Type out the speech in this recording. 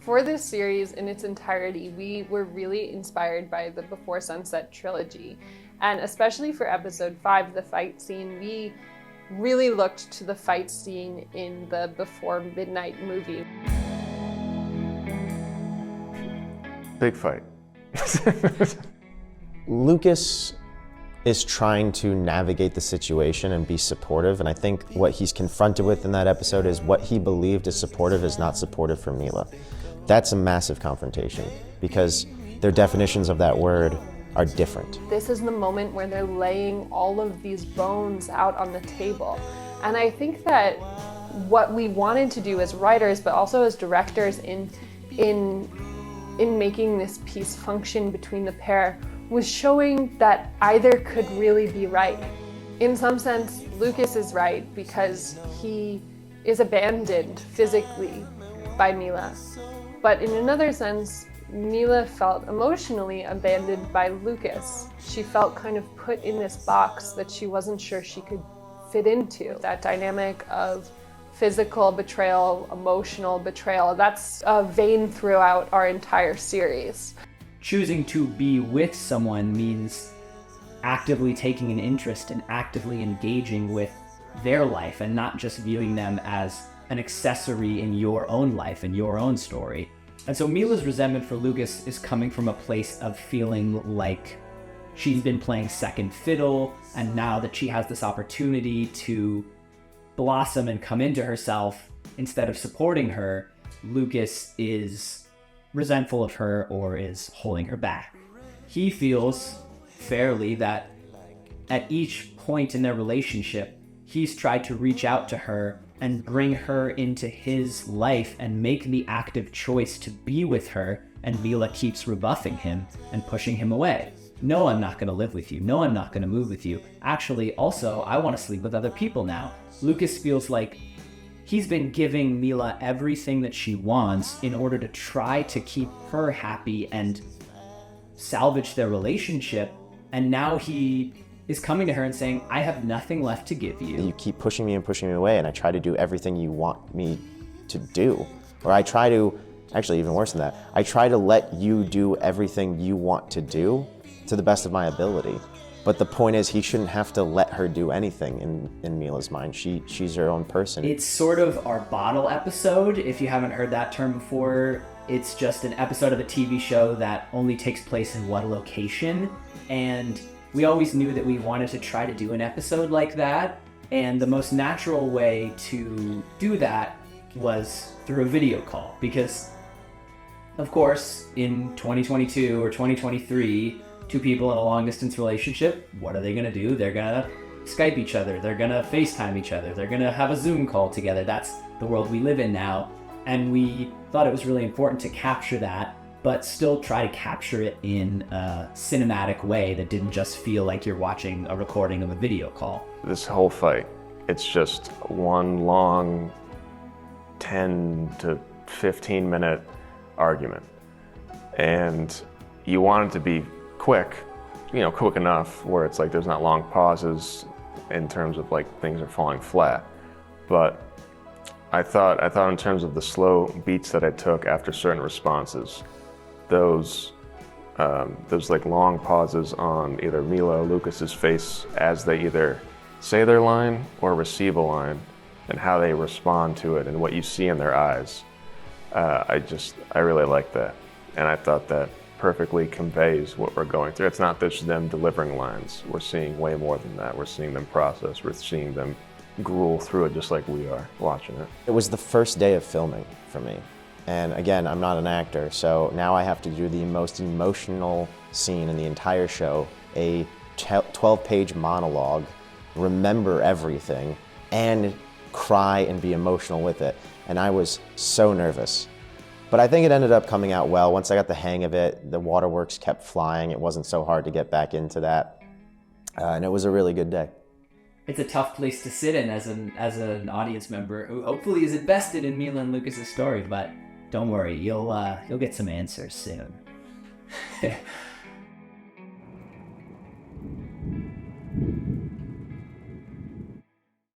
For this series in its entirety, we were really inspired by the Before Sunset trilogy. And especially for episode 5, the fight scene, we really looked to the fight scene in the Before Midnight movie. Big fight. Lukas is trying to navigate the situation and be supportive, and I think what he's confronted with in that episode is what he believed is supportive is not supportive for Mila. That's a massive confrontation because their definitions of that word are different. This is the moment where they're laying all of these bones out on the table. And I think that what we wanted to do as writers, but also as directors in making this piece function between the pair, was showing that either could really be right. In some sense, Lukas is right because he is abandoned physically by Mila. But in another sense, Mila felt emotionally abandoned by Lukas. She felt kind of put in this box that she wasn't sure she could fit into. That dynamic of physical betrayal, emotional betrayal, that's a vein throughout our entire series. Choosing to be with someone means actively taking an interest and actively engaging with their life and not just viewing them as an accessory in your own life and your own story. And so Mila's resentment for Lukas is coming from a place of feeling like she's been playing second fiddle, and now that she has this opportunity to blossom and come into herself, instead of supporting her, Lukas is resentful of her or is holding her back. He feels fairly that at each point in their relationship, he's tried to reach out to her and bring her into his life and make the active choice to be with her, and Mila keeps rebuffing him and pushing him away. No, I'm not going to live with you. No, I'm not going to move with you. Actually, also, I want to sleep with other people now. Lukas feels like he's been giving Mila everything that she wants in order to try to keep her happy and salvage their relationship, and now he is coming to her and saying, I have nothing left to give you. You keep pushing me and pushing me away, and I try to do everything you want me to do. Or I try to, actually even worse than that, I try to let you do everything you want to do to the best of my ability. But the point is, he shouldn't have to let her do anything in Mila's mind. She's her own person. It's sort of our bottle episode, if you haven't heard that term before. It's just an episode of a TV show that only takes place in one location, and we always knew that we wanted to try to do an episode like that, and the most natural way to do that was through a video call, because of course in 2022 or 2023, two people in a long-distance relationship, what are they going to do? They're going to Skype each other, they're going to FaceTime each other, they're going to have a Zoom call together. That's the world we live in now, and we thought it was really important to capture that, but still try to capture it in a cinematic way that didn't just feel like you're watching a recording of a video call. This whole fight, it's just one long 10 to 15 minute argument. And you want it to be quick, quick enough where it's like there's not long pauses in terms of like things are falling flat. But I thought in terms of the slow beats that I took after certain responses, those like long pauses on either Mila or Lukas's face as they either say their line or receive a line, and how they respond to it and what you see in their eyes. I really like that, and I thought that perfectly conveys what we're going through. It's not just them delivering lines. We're seeing way more than that. We're seeing them process. We're seeing them gruel through it just like we are watching it. It was the first day of filming for me. And again, I'm not an actor, so now I have to do the most emotional scene in the entire show, a 12-page monologue, remember everything, and cry and be emotional with it. And I was so nervous. But I think it ended up coming out well. Once I got the hang of it, the waterworks kept flying. It wasn't so hard to get back into that. And it was a really good day. It's a tough place to sit in as an audience member who hopefully is invested in Mila and Lukas's story, but don't worry, you'll get some answers soon.